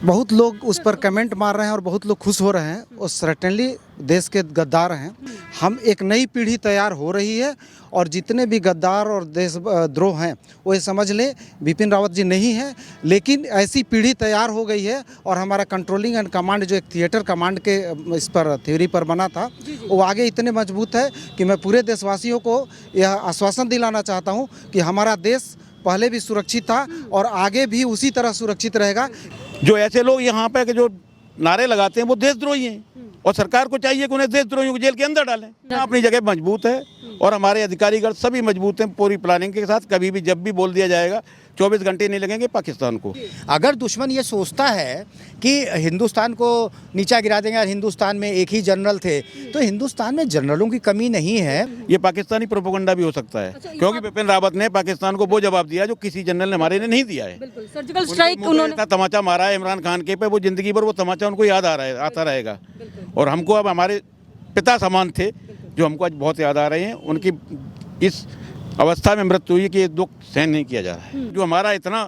बहुत लोग उस पर कमेंट मार रहे हैं और बहुत लोग खुश हो रहे हैं। वो सर्टेनली देश के गद्दार हैं। हम एक नई पीढ़ी तैयार हो रही है और जितने भी गद्दार और देशद्रोह हैं वो ये समझ लें बिपिन रावत जी नहीं हैं, लेकिन ऐसी पीढ़ी तैयार हो गई है। और हमारा कंट्रोलिंग एंड कमांड जो एक थिएटर कमांड के इस पर थ्योरी पर बना था वो आगे इतने मजबूत है कि मैं पूरे देशवासियों को यह आश्वासन दिलाना चाहता हूँ कि हमारा देश पहले भी सुरक्षित था और आगे भी उसी तरह सुरक्षित रहेगा। जो ऐसे लोग यहाँ पे जो नारे लगाते हैं वो देशद्रोही हैं और सरकार को चाहिए कि उन्हें देशद्रोहियों को जेल के अंदर डालें। अपनी जगह मजबूत है और हमारे अधिकारीगण सभी मजबूत हैं पूरी प्लानिंग के साथ। कभी भी जब भी बोल दिया जाएगा 24 घंटे नहीं लगेंगे पाकिस्तान को। अगर दुश्मन ये सोचता है कि हिंदुस्तान को नीचा गिरा देंगे और हिंदुस्तान में एक ही जनरल थे, तो हिंदुस्तान में जनरलों की कमी नहीं है। ये पाकिस्तानी प्रोपेगेंडा भी हो सकता है। क्योंकि बिपिन रावत ने पाकिस्तान को वो जवाब दिया जो किसी जनरल ने हमारे ने नहीं दिया है। सर्जिकल स्ट्राइक उन्होंने तमाचा मारा है इमरान खान के पे, वो जिंदगी भर वो तमाचा उनको याद आता रहेगा। और हमको अब हमारे पिता समान थे जो हमको आज बहुत याद आ रहे हैं। उनकी इस अवस्था में मृत्यु हुई कि ये दुख सहन नहीं किया जा रहा है। जो हमारा इतना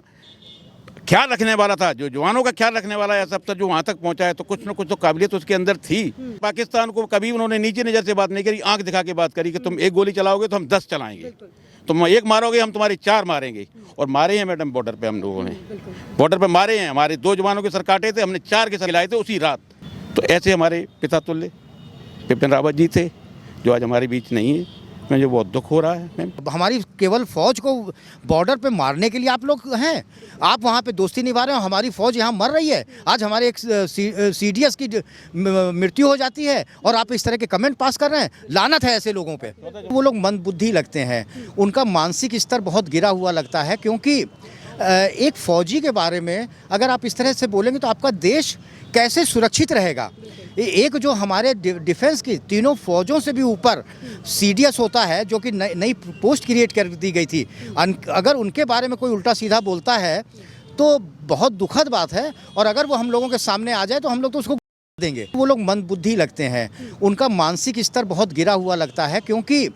ख्याल रखने वाला था, जो जवानों का ख्याल रखने वाला है, सब तक जो वहाँ तक पहुँचा है, तो कुछ न कुछ तो काबिलियत उसके अंदर थी। पाकिस्तान को कभी उन्होंने नीचे नज़र से बात नहीं करी, आंख दिखा के बात करी कि तुम एक गोली चलाओगे तो हम 10 चलाएंगे, तुम एक मारोगे हम तुम्हारी 4 मारेंगे। और मारे हैं मैडम बॉर्डर पे, हम लोगों ने बॉर्डर पे मारे हैं। हमारे 2 जवानों के सर काटे थे, हमने 4 के सर खिलाए थे उसी रात। तो ऐसे हमारे पिता तुल्य बिपिन रावत जी थे जो आज हमारे बीच नहीं है। मुझे बहुत दुख हो रहा है मैम। हमारी केवल फौज को बॉर्डर पे मारने के लिए आप लोग हैं, आप वहाँ पे दोस्ती निभा रहे हो। हमारी फौज यहाँ मर रही है। आज हमारे एक CDS की मृत्यु हो जाती है और आप इस तरह के कमेंट पास कर रहे हैं। लानत है ऐसे लोगों पे। वो लोग मंदबुद्धि लगते हैं, उनका मानसिक स्तर बहुत गिरा हुआ लगता है। क्योंकि एक फौजी के बारे में अगर आप इस तरह से बोलेंगे तो आपका देश कैसे सुरक्षित रहेगा। एक जो हमारे डिफेंस की तीनों फौजों से भी ऊपर CDS होता है जो कि नई पोस्ट क्रिएट कर दी गई थी, अगर उनके बारे में कोई उल्टा सीधा बोलता है तो बहुत दुखद बात है। और अगर वो हम लोगों के सामने आ जाए तो हम लोग तो उसको देंगे। वो लोग मंदबुद्धि लगते हैं, उनका मानसिक स्तर बहुत गिरा हुआ लगता है। क्योंकि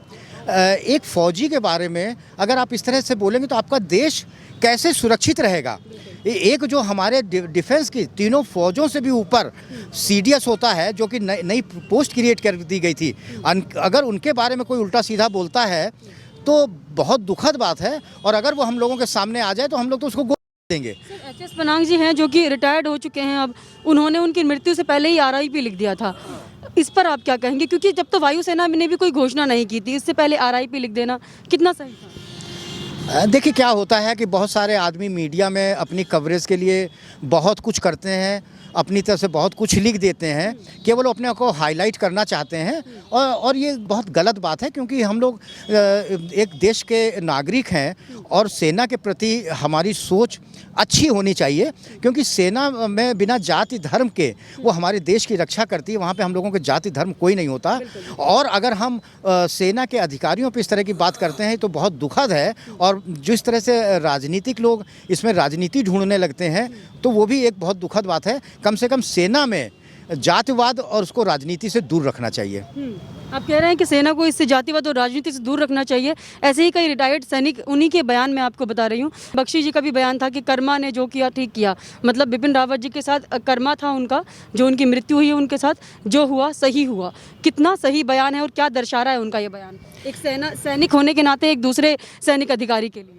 एक फौजी के बारे में अगर आप इस तरह से बोलेंगे तो आपका देश कैसे सुरक्षित रहेगा। एक जो हमारे डिफेंस की तीनों फौजों से भी ऊपर CDS होता है जो कि नई पोस्ट क्रिएट कर दी गई थी, अगर उनके बारे में कोई उल्टा सीधा बोलता है तो बहुत दुखद बात है। और अगर वो हम लोगों के सामने आ जाए तो हम लोग तो उसको देंगे। HS पनांग जी हैं जो कि रिटायर्ड हो चुके हैं अब, उन्होंने उनकी मृत्यु से पहले ही RIP लिख दिया था। इस पर आप क्या कहेंगे? क्योंकि जब तो वायुसेना ने भी कोई घोषणा नहीं की थी, इससे पहले RIP लिख देना कितना सही था? देखिए क्या होता है कि बहुत सारे आदमी मीडिया में अपनी कवरेज के लिए बहुत कुछ करते हैं, अपनी तरफ से बहुत कुछ लिख देते हैं, केवल अपने को हाईलाइट करना चाहते हैं। और ये बहुत गलत बात है। क्योंकि हम लोग एक देश के नागरिक हैं और सेना के प्रति हमारी सोच अच्छी होनी चाहिए। क्योंकि सेना में बिना जाति धर्म के वो हमारे देश की रक्षा करती है। वहाँ पे हम लोगों के जाति धर्म कोई नहीं होता। और अगर हम सेना के अधिकारियों पे इस तरह की बात करते हैं तो बहुत दुखद है। और जिस तरह से राजनीतिक लोग इसमें राजनीति ढूंढने लगते हैं तो वो भी एक बहुत दुखद बात है। कम से कम सेना में जातिवाद और उसको राजनीति से दूर रखना चाहिए। आप कह रहे हैं कि सेना को इससे जातिवाद और राजनीति से दूर रखना चाहिए। ऐसे ही कई रिटायर्ड सैनिक, उन्हीं के बयान में आपको बता रही हूँ। बख्शी जी का भी बयान था कि कर्मा ने जो किया ठीक किया। मतलब बिपिन रावत जी के साथ कर्मा था उनका, जो उनकी मृत्यु हुई है उनके साथ जो हुआ सही हुआ। कितना सही बयान है और क्या दर्शा रहा है उनका ये बयान एक सैनिक होने के नाते एक दूसरे सैनिक अधिकारी के लिए?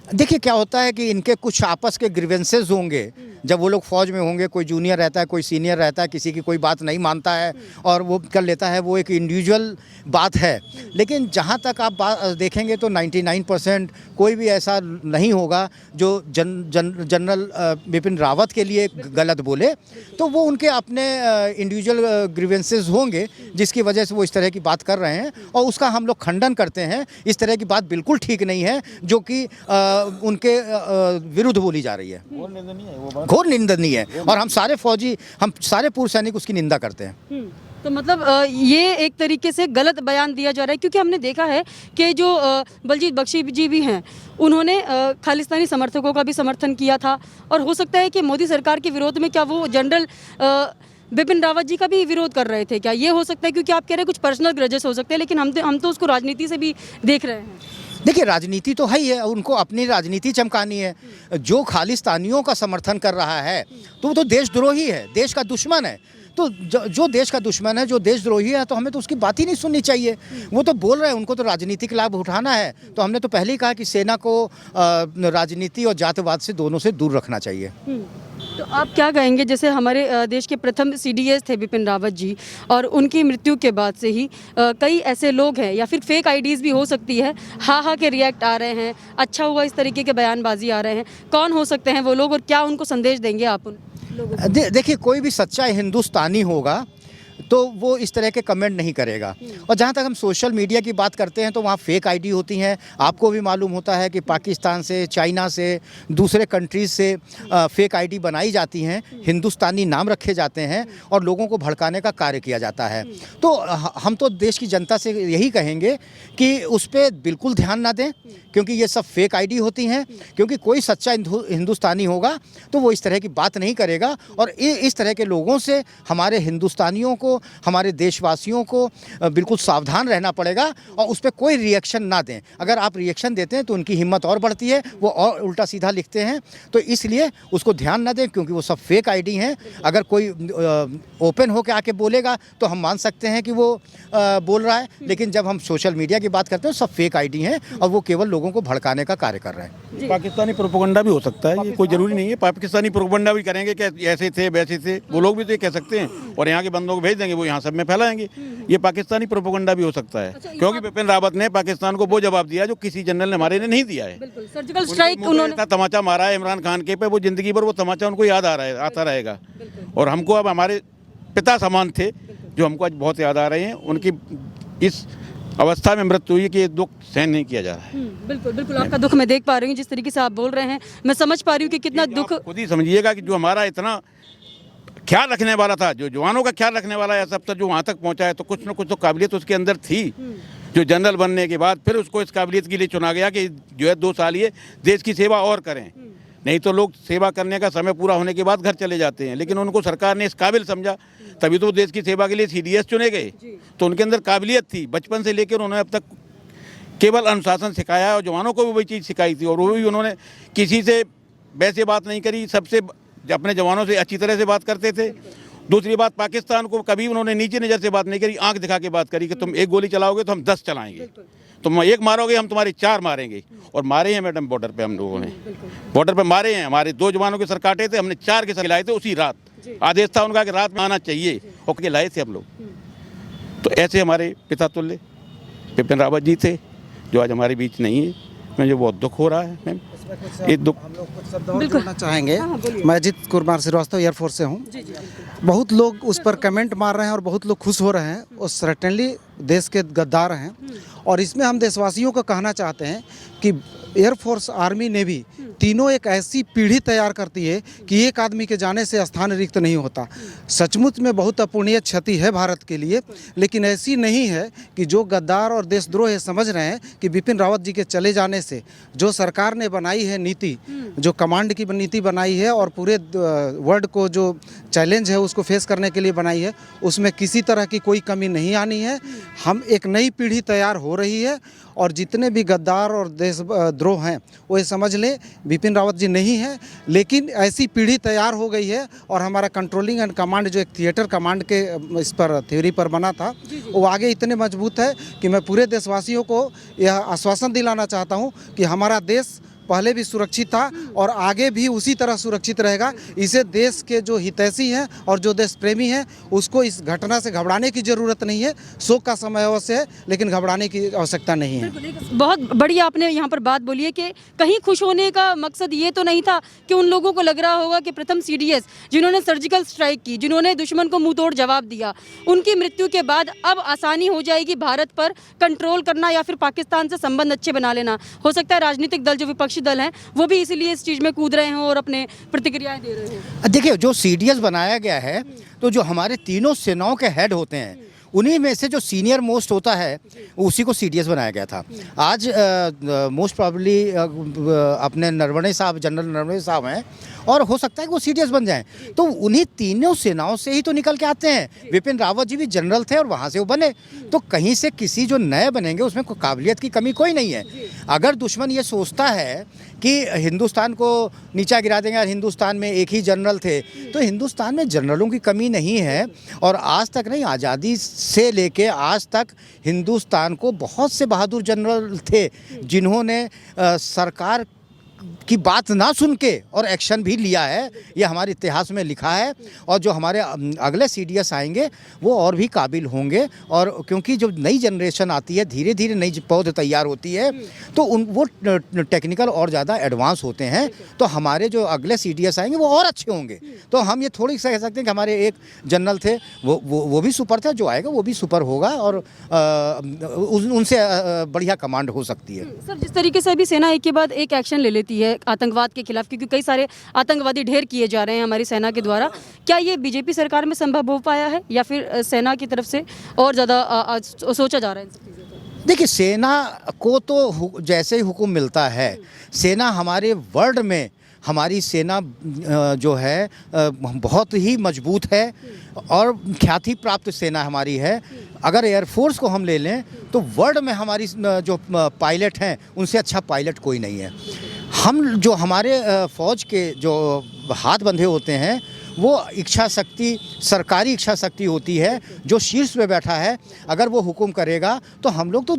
देखिए क्या होता है कि इनके कुछ आपस के ग्रीवेंसेस होंगे। जब वो लोग फौज में होंगे, कोई जूनियर रहता है, कोई सीनियर रहता है, किसी की कोई बात नहीं मानता है और वो कर लेता है, वो एक इंडिविजुअल बात है। लेकिन जहाँ तक आप देखेंगे तो 99% कोई भी ऐसा नहीं होगा जो जनरल बिपिन रावत के लिए गलत बोले। तो वो उनके अपने इंडिविजुअल ग्रीवेंसेस होंगे जिसकी वजह से वो इस तरह की बात कर रहे हैं और उसका हम लोग खंडन करते हैं। इस तरह की बात बिल्कुल ठीक नहीं है जो कि उनके विरुद्ध बोली जा रही है, घोर निंदनीय है। और हम सारे फौजी, हम सारे पूर्व सैनिक उसकी निंदा करते हैं। तो मतलब ये एक तरीके से गलत बयान दिया जा रहा है। क्योंकि हमने देखा है कि जो बलजीत बख्शी जी भी हैं, उन्होंने खालिस्तानी समर्थकों का भी समर्थन किया था। और हो सकता है कि मोदी सरकार के विरोध में क्या वो जनरल बिपिन रावत जी का भी विरोध कर रहे थे क्या? ये हो सकता है क्योंकि आप कह रहे हैं कुछ पर्सनल ग्रजेस हो सकते हैं, लेकिन हम तो उसको राजनीति से भी देख रहे हैं। देखिए, राजनीति तो है ही है, उनको अपनी राजनीति चमकानी है। जो खालिस्तानियों का समर्थन कर रहा है तो वो तो देशद्रोही है, देश का दुश्मन है। तो जो देश का दुश्मन है, जो देशद्रोही है, तो हमें तो उसकी बात ही नहीं सुननी चाहिए। वो तो बोल रहे हैं, उनको तो राजनीतिक लाभ उठाना है। तो हमने तो पहले ही कहा कि सेना को राजनीति और जातिवाद से दोनों से दूर रखना चाहिए। तो आप क्या कहेंगे, जैसे हमारे देश के प्रथम सीडीएस थे बिपिन रावत जी, और उनकी मृत्यु के बाद से ही कई ऐसे लोग हैं, या फिर फेक आईडीज़ भी हो सकती है, हा के रिएक्ट आ रहे हैं, अच्छा हुआ इस तरीके के बयानबाजी आ रहे हैं। कौन हो सकते हैं वो लोग और क्या उनको संदेश देंगे आप उन लोगों को? देखिए, कोई भी सच्चा हिंदुस्तानी होगा तो वो इस तरह के कमेंट नहीं करेगा। और जहाँ तक हम सोशल मीडिया की बात करते हैं तो वहाँ फेक आईडी होती हैं। आपको भी मालूम होता है कि पाकिस्तान से, चाइना से, दूसरे कंट्रीज से फेक आईडी बनाई जाती हैं, हिंदुस्तानी नाम रखे जाते हैं और लोगों को भड़काने का कार्य किया जाता है। तो हम तो देश की जनता से यही कहेंगे कि उस पर बिल्कुल ध्यान ना दें, क्योंकि ये सब फेक आईडी होती हैं। क्योंकि कोई सच्चा हिंदुस्तानी होगा तो वो इस तरह की बात नहीं करेगा। और इस तरह के लोगों से हमारे हिंदुस्तानियों को, हमारे देशवासियों को बिल्कुल सावधान रहना पड़ेगा और उस पर कोई रिएक्शन ना दें। अगर आप रिएक्शन देते हैं तो उनकी हिम्मत और बढ़ती है, वो और उल्टा सीधा लिखते हैं। तो इसलिए उसको ध्यान ना दें, क्योंकि वो सब फेक आईडी हैं। अगर कोई ओपन होकर आके बोलेगा तो हम मान सकते हैं कि वो बोल रहा है, लेकिन जब हम सोशल मीडिया की बात करते हैं सब फेक आईडी हैं और वो केवल लोगों को भड़काने का कार्य कर रहे हैं। पाकिस्तानी प्रोपेगेंडा भी हो सकता है, ये कोई जरूरी नहीं है। पाकिस्तानी प्रोपेगेंडा भी करेंगे कि ऐसे थे वैसे थे, वो लोग भी तो ये कह सकते हैं और यहाँ के बंदों को भेज देंगे, वो यहाँ सब में फैलाएंगे। ये पाकिस्तानी प्रोपेगेंडा भी हो सकता है। क्योंकि बिपिन रावत ने पाकिस्तान को वो जवाब दिया जो किसी जनरल ने हमारे ने नहीं दिया है। सर्जिकल स्ट्राइक उन्होंने तमाचा मारा है इमरान खान के पे, वो जिंदगी भर वो तमाचा उनको याद आता रहेगा। और हमको अब हमारे पिता समान थे जो हमको आज बहुत याद आ रहे हैं। उनकी इस अवस्था में मृत्यु हुई कि ये दुख सहन नहीं किया जा रहा है। बिल्कुल बिल्कुल, आपका दुख मैं देख पा रही हूँ, जिस तरीके से आप बोल रहे हैं मैं समझ पा रही हूँ कि कितना दुख। खुद ही समझिएगा कि जो हमारा इतना ख्याल रखने वाला था, जो जवानों का ख्याल रखने वाला है, सब तक जो वहाँ तक पहुँचा है, तो कुछ न कुछ तो काबिलियत उसके अंदर थी। जो जनरल बनने के बाद फिर उसको इस काबिलियत के लिए चुना गया कि जो है 2 साल ये देश की सेवा और करें। नहीं तो लोग सेवा करने का समय पूरा होने के बाद घर चले जाते हैं, लेकिन उनको सरकार ने इस काबिल समझा, तभी तो देश की सेवा के लिए सीडीएस चुने गए। तो उनके अंदर काबिलियत थी, बचपन से लेकर उन्होंने अब तक केवल अनुशासन सिखाया और जवानों को भी वही चीज़ सिखाई थी। और वो भी उन्होंने किसी से वैसे बात नहीं करी, सबसे अपने जवानों से अच्छी तरह से बात करते थे। दूसरी बात, पाकिस्तान को कभी उन्होंने नीचे नज़र से बात नहीं करी, आंख दिखा के बात करी कि तुम एक गोली चलाओगे तो हम 10 चलाएंगे, तुम एक मारोगे हम तुम्हारी 4 मारेंगे। और मारे हैं मैडम बॉर्डर पे, हम लोगों ने बॉर्डर पे मारे हैं। हमारे 2 जवानों के सर काटे थे, हमने 4 के सर लाए थे उसी रात। आदेश था उनका कि रात में आना चाहिए, और के लाए थे हम लोग। तो ऐसे हमारे पिता तुल्य बिपिन रावत जी थे जो आज हमारे बीच नहीं है। मुझे बहुत दुख हो रहा है मैम, ये दुख। हम लोग कुछ शब्द और जोड़ना चाहेंगे। मैं अजीत कुमार श्रीवास्तव एयरफोर्स से हूँ। बहुत लोग उस पर कमेंट मार रहे हैं और बहुत लोग खुश हो रहे हैं। वो सर्टेनली देश के गद्दार हैं। और इसमें हम देशवासियों को कहना चाहते हैं कि एयरफोर्स, आर्मी, नेवी तीनों एक ऐसी पीढ़ी तैयार करती है कि एक आदमी के जाने से स्थान रिक्त नहीं होता। सचमुच में बहुत अपूर्णीय क्षति है भारत के लिए, लेकिन ऐसी नहीं है कि जो गद्दार और देशद्रोह है समझ रहे हैं कि बिपिन रावत जी के चले जाने से जो सरकार ने बनाई है नीति, जो कमांड की नीति बनाई है और पूरे वर्ल्ड को जो चैलेंज है उसको फेस करने के लिए बनाई है, उसमें किसी तरह की कोई कमी नहीं आनी है। हम एक नई पीढ़ी तैयार हो रही है और जितने भी गद्दार और देशद्रोह हैं वो ये समझ लें बिपिन रावत जी नहीं हैं, लेकिन ऐसी पीढ़ी तैयार हो गई है। और हमारा कंट्रोलिंग एंड कमांड जो एक थिएटर कमांड के इस पर थ्योरी पर बना था, वो आगे इतने मजबूत है कि मैं पूरे देशवासियों को यह आश्वासन दिलाना चाहता हूँ कि हमारा देश पहले भी सुरक्षित था और आगे भी उसी तरह सुरक्षित रहेगा। इसे देश के जो हितैषी हैं और जो देश प्रेमी हैं उसको इस घटना से घबराने की ज़रूरत नहीं है। शोक का समय अवश्य है, लेकिन घबराने की आवश्यकता नहीं है। बहुत बढ़िया आपने यहाँ पर बात बोली है कि कहीं खुश होने का मकसद ये तो नहीं था कि उन लोगों को लग रहा होगा कि प्रथम सीडीएस जिन्होंने सर्जिकल स्ट्राइक की, जिन्होंने दुश्मन को मुंहतोड़ जवाब दिया, उनकी मृत्यु के बाद अब आसानी हो जाएगी भारत पर कंट्रोल करना या फिर पाकिस्तान से संबंध अच्छे बना लेना। हो सकता है राजनीतिक दल जो विपक्षी दल हैं वो भी इसीलिए इस चीज़ में कूद रहे हैं और अपने प्रतिक्रियाएं दे रहे हैं। देखिए, जो सीडीएस बनाया गया है तो जो हमारे तीनों सेनाओं के हेड होते हैं उन्हीं में से जो सीनियर मोस्ट होता है उसी को सीडीएस बनाया गया था। आज मोस्ट प्रॉब्ली अपने नरवणे साहब, जनरल नरवणे साहब हैं और हो सकता है कि वो CDS बन जाएं। तो उन्हीं तीनों सेनाओं से ही तो निकल के आते हैं। विपिन रावत जी भी जनरल थे और वहाँ से वो बने। तो कहीं से किसी जो नए बनेंगे उसमें कोई काबिलियत की कमी कोई नहीं है। अगर दुश्मन ये सोचता है कि हिंदुस्तान को नीचा गिरा देंगे और हिंदुस्तान में एक ही जनरल थे, तो हिंदुस्तान में जनरलों की कमी नहीं है। और आज तक नहीं, आज़ादी से लेके आज तक हिंदुस्तान को बहुत से बहादुर जनरल थे जिन्होंने सरकार की बात ना सुन के और एक्शन भी लिया है। ये हमारे इतिहास में लिखा है। और जो हमारे अगले CDS आएंगे वो और भी काबिल होंगे। और क्योंकि जो नई जनरेशन आती है, धीरे धीरे नई पौध तैयार होती है, तो वो टेक्निकल और ज़्यादा एडवांस होते हैं। तो हमारे जो अगले CDS आएंगे वो और अच्छे होंगे। तो हम ये थोड़ी सा कह सकते हैं कि हमारे एक जनरल थे वो भी सुपर था, जो आएगा वो भी सुपर होगा और उनसे बढ़िया कमांड हो सकती है। सर, जिस तरीके से अभी सेना एक के बाद एक एक्शन ले लेती है आतंकवाद के खिलाफ, क्योंकि कई सारे आतंकवादी ढेर किए जा रहे हैं हमारी सेना के द्वारा, क्या ये बीजेपी सरकार में संभव हो पाया है या फिर सेना की तरफ से और ज़्यादा सोचा जा रहा है इन सब चीज़ों को? देखिए, सेना को तो जैसे ही हुक्म मिलता है, सेना हमारे वर्ल्ड में हमारी सेना जो है बहुत ही मजबूत है और ख्याति प्राप्त सेना हमारी है। अगर एयरफोर्स को हम ले लें तो वर्ल्ड में हमारी जो पायलट हैं उनसे अच्छा पायलट कोई नहीं है। हम जो हमारे फ़ौज के जो हाथ बंधे होते हैं वो इच्छा शक्ति, सरकारी इच्छा शक्ति होती है। जो शीर्ष पे बैठा है अगर वो हुक्म करेगा तो हम लोग तो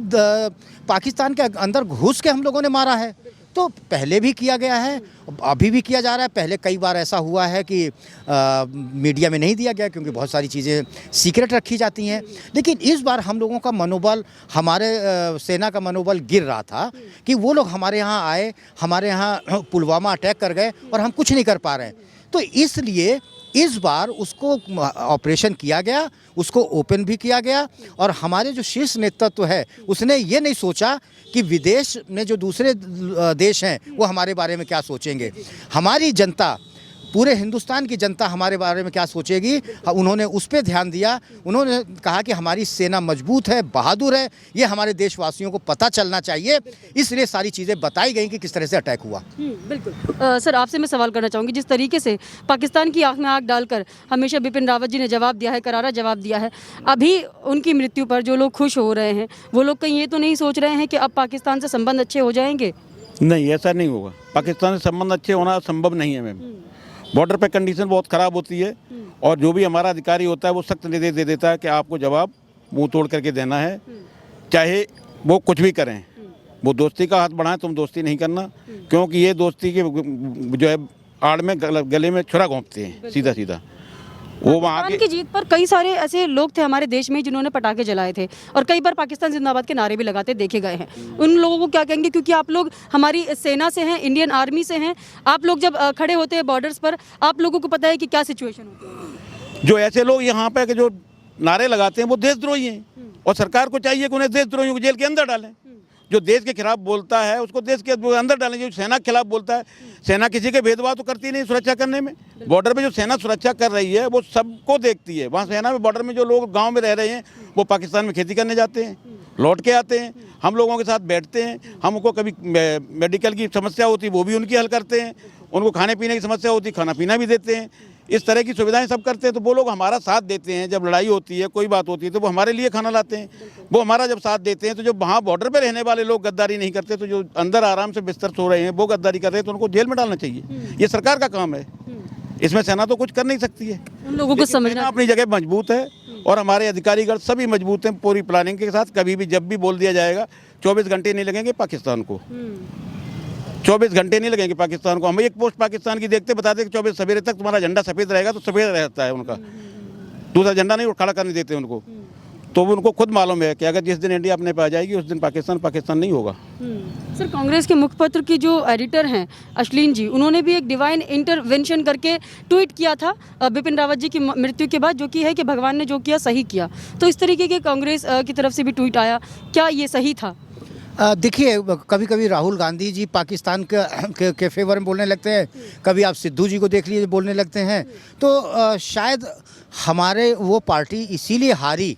पाकिस्तान के अंदर घुस के हम लोगों ने मारा है। तो पहले भी किया गया है, अभी भी किया जा रहा है। पहले कई बार ऐसा हुआ है कि मीडिया में नहीं दिया गया क्योंकि बहुत सारी चीज़ें सीक्रेट रखी जाती हैं। लेकिन इस बार हम लोगों का मनोबल, हमारे सेना का मनोबल गिर रहा था कि वो लोग हमारे यहाँ आए, हमारे यहाँ पुलवामा अटैक कर गए और हम कुछ नहीं कर पा रहे हैं। तो इसलिए इस बार उसको ऑपरेशन किया गया, उसको ओपन भी किया गया। और हमारे जो शीर्ष नेतृत्व है उसने ये नहीं सोचा कि विदेश में जो दूसरे देश हैं वो हमारे बारे में क्या सोचेंगे, हमारी जनता, पूरे हिंदुस्तान की जनता हमारे बारे में क्या सोचेगी। उन्होंने उस पर ध्यान दिया। उन्होंने कहा कि हमारी सेना मजबूत है, बहादुर है, ये हमारे देशवासियों को पता चलना चाहिए। इसलिए सारी चीज़ें बताई गई कि किस तरह से अटैक हुआ। बिल्कुल। सर, आपसे मैं सवाल करना चाहूँगी, जिस तरीके से पाकिस्तान की आँख में आँख डालकर हमेशा बिपिन रावत जी ने जवाब दिया है, करारा जवाब दिया है, अभी उनकी मृत्यु पर जो लोग खुश हो रहे हैं वो लोग कहीं ये तो नहीं सोच रहे हैं कि अब पाकिस्तान से संबंध अच्छे हो जाएंगे? नहीं, ऐसा नहीं होगा। पाकिस्तान से संबंध अच्छे होना संभव नहीं है मैम। बॉर्डर पे कंडीशन बहुत ख़राब होती है और जो भी हमारा अधिकारी होता है वो सख्त निर्देश दे देता है कि आपको जवाब मुंह तोड़ करके देना है, चाहे वो कुछ भी करें। वो दोस्ती का हाथ बढ़ाएं, तुम दोस्ती नहीं करना, क्योंकि ये दोस्ती के जो है आड़ में गले में छुरा घोंपते हैं सीधा सीधा। वो वहाँ की जीत पर कई सारे ऐसे लोग थे हमारे देश में जिन्होंने पटाखे जलाए थे और कई बार पाकिस्तान जिंदाबाद के नारे भी लगाते देखे गए हैं। उन लोगों को क्या कहेंगे, क्योंकि आप लोग हमारी सेना से हैं, इंडियन आर्मी से हैं, आप लोग जब खड़े होते हैं बॉर्डर्स पर, आप लोगों को पता है कि क्या सिचुएशन होती है। जो ऐसे लोग यहाँ पे जो नारे लगाते हैं वो देशद्रोही हैं और सरकार को चाहिए कि उन्हें देशद्रोहियों को जेल के अंदर डालें। जो देश के खिलाफ बोलता है उसको देश के अंदर डालें। जो सेना के खिलाफ बोलता है, सेना किसी के भेदभाव तो करती नहीं सुरक्षा करने में। बॉर्डर पे जो सेना सुरक्षा कर रही है वो सबको देखती है। वहाँ सेना में बॉर्डर में जो लोग गांव में रह रहे हैं वो पाकिस्तान में खेती करने जाते हैं, लौट के आते हैं, हम लोगों के साथ बैठते हैं। हमको कभी मेडिकल की समस्या होती है वो भी उनकी हल करते हैं, उनको खाने पीने की समस्या होती है खाना पीना भी देते हैं। इस तरह की सुविधाएं सब करते हैं। तो वो लोग हमारा साथ देते हैं। जब लड़ाई होती है, कोई बात होती है, तो वो हमारे लिए खाना लाते हैं। वो हमारा जब साथ देते हैं तो जो वहाँ बॉर्डर पे रहने वाले लोग गद्दारी नहीं करते, तो जो अंदर आराम से बिस्तर सो रहे हैं वो गद्दारी कर रहे हैं, तो उनको जेल में डालना चाहिए। ये सरकार का काम है, इसमें सेना तो कुछ कर नहीं सकती है। उन लोगों को समझना अपनी जगह मजबूत है और हमारे अधिकारीगण सभी मजबूत हैं पूरी प्लानिंग के साथ। कभी भी जब भी बोल दिया जाएगा 24 घंटे नहीं लगेंगे पाकिस्तान को, 24 घंटे नहीं लगेंगे पाकिस्तान को। हम एक पोस्ट पाकिस्तान की देखते बताते कि 24 सवेरे तक तुम्हारा झंडा सफ़ेद रहेगा, तो सफ़ेद रहता है उनका, दूसरा झंडा नहीं खड़ा करने देते उनको। तो उनको खुद मालूम है कि अगर जिस दिन इंडिया अपने पे आ जाएगी उस दिन पाकिस्तान नहीं होगा। सर, कांग्रेस के मुखपत्र की जो एडिटर हैं अश्लीन जी, उन्होंने भी एक डिवाइन इंटरवेंशन करके ट्वीट किया था बिपिन रावत जी की मृत्यु के बाद, जो कि है कि भगवान ने जो किया सही किया। तो इस तरीके के कांग्रेस की तरफ से भी ट्वीट आया, क्या ये सही था? देखिए, कभी कभी राहुल गांधी जी पाकिस्तान के फेवर में बोलने लगते हैं, कभी आप सिद्धू जी को देख लीजिए बोलने लगते हैं। तो शायद हमारे वो पार्टी इसीलिए हारी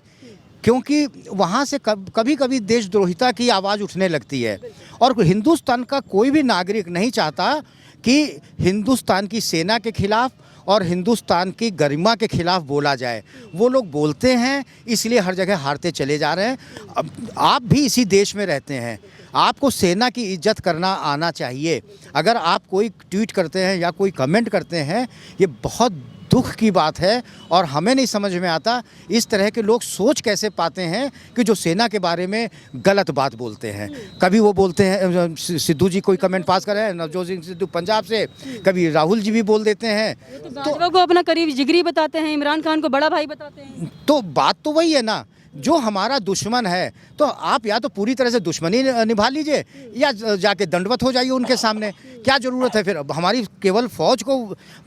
क्योंकि वहाँ से कभी कभी देशद्रोहिता की आवाज़ उठने लगती है। और हिंदुस्तान का कोई भी नागरिक नहीं चाहता कि हिंदुस्तान की सेना के खिलाफ और हिंदुस्तान की गरिमा के खिलाफ बोला जाए। वो लोग बोलते हैं, इसलिए हर जगह हारते चले जा रहे हैं। अब आप भी इसी देश में रहते हैं, आपको सेना की इज्जत करना आना चाहिए। अगर आप कोई ट्वीट करते हैं या कोई कमेंट करते हैं, ये बहुत दुख की बात है और हमें नहीं समझ में आता इस तरह के लोग सोच कैसे पाते हैं कि जो सेना के बारे में गलत बात बोलते हैं। कभी वो बोलते हैं, सिद्धू जी कोई कमेंट पास कर रहे हैं, नवजोत सिंह सिद्धू पंजाब से, कभी राहुल जी भी बोल देते हैं। भाजपा को अपना करीब जिगरी बताते हैं, इमरान खान को बड़ा भाई बताते हैं। तो बात तो वही है ना, जो हमारा दुश्मन है तो आप या तो पूरी तरह से दुश्मनी निभा लीजिए या जाके दंडवत हो जाइए उनके सामने। क्या ज़रूरत है फिर हमारी केवल फ़ौज को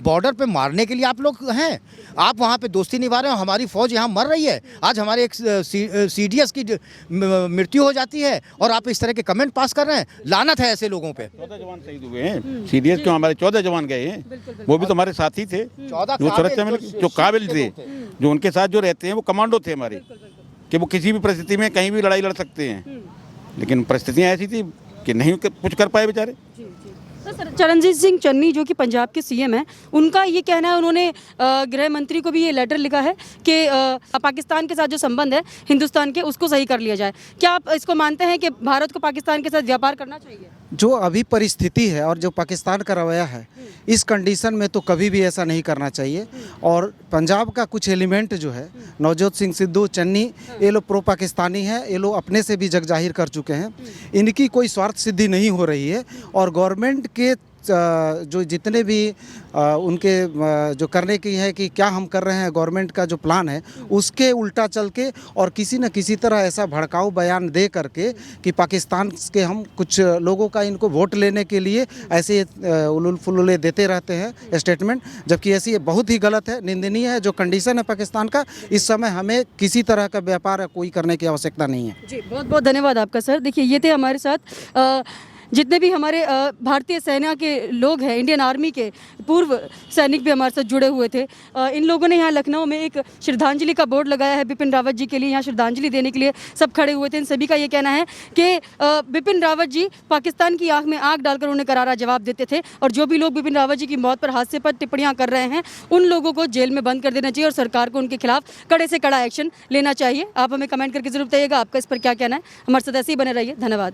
बॉर्डर पे मारने के लिए आप लोग हैं? आप वहाँ पे दोस्ती निभा रहे हो, हमारी फ़ौज यहाँ मर रही है। आज हमारे एक CDS की मृत्यु हो जाती है और आप इस तरह के कमेंट पास कर रहे हैं। लानत है ऐसे लोगों पे। 14 जवान शहीद हुए हैं, CDS क्यों, हमारे 14 जवान गए हैं, वो भी तो हमारे साथी थे, 14 जो सुरक्षा में जो काबिल थे, जो उनके साथ जो रहते हैं वो कमांडो थे हमारे, कि वो किसी भी परिस्थिति में कहीं भी लड़ाई लड़ सकते हैं। लेकिन परिस्थितियाँ ऐसी थी कि नहीं कुछ कर पाए बेचारे। तो सर, चरणजीत सिंह चन्नी जो कि पंजाब के CM हैं, उनका ये कहना है, उन्होंने गृह मंत्री को भी ये लेटर लिखा है कि पाकिस्तान के साथ जो संबंध है हिंदुस्तान के, उसको सही कर लिया जाए। क्या आप इसको मानते हैं कि भारत को पाकिस्तान के साथ व्यापार करना चाहिए? जो अभी परिस्थिति है और जो पाकिस्तान का रवैया है, इस कंडीशन में तो कभी भी ऐसा नहीं करना चाहिए। और पंजाब का कुछ एलिमेंट जो है, नवजोत सिंह सिद्धू, चन्नी, ये लोग प्रो पाकिस्तानी हैं, ये लोग अपने से भी जग जाहिर कर चुके हैं। इनकी कोई स्वार्थ सिद्धि नहीं हो रही है और गवर्नमेंट के जो जितने भी उनके जो करने की है कि क्या हम कर रहे हैं, गवर्नमेंट का जो प्लान है उसके उल्टा चल के और किसी न किसी तरह ऐसा भड़काऊ बयान दे करके कि पाकिस्तान के हम कुछ लोगों का इनको वोट लेने के लिए ऐसे उलुल फुलुले देते रहते हैं स्टेटमेंट, जबकि ऐसी बहुत ही गलत है, निंदनीय है। जो कंडीशन है पाकिस्तान का, इस समय हमें किसी तरह का व्यापार कोई करने की आवश्यकता नहीं है। जी, बहुत बहुत धन्यवाद आपका सर। देखिए, ये थे हमारे साथ जितने भी हमारे भारतीय सेना के लोग हैं, इंडियन आर्मी के पूर्व सैनिक भी हमारे साथ जुड़े हुए थे। इन लोगों ने यहाँ लखनऊ में एक श्रद्धांजलि का बोर्ड लगाया है बिपिन रावत जी के लिए। यहाँ श्रद्धांजलि देने के लिए सब खड़े हुए थे। इन सभी का ये कहना है कि बिपिन रावत जी पाकिस्तान की आंख में आंख डालकर उन्हें करारा जवाब देते थे और जो भी लोग बिपिन रावत जी की मौत पर हादसे पर टिप्पणियाँ कर रहे हैं, उन लोगों को जेल में बंद कर देना चाहिए और सरकार को उनके खिलाफ कड़े से कड़ा एक्शन लेना चाहिए। आप हमें कमेंट करके जरूर बताइएगा आपका इस पर क्या कहना है। हमारे साथ ऐसे ही बने रहिए। धन्यवाद।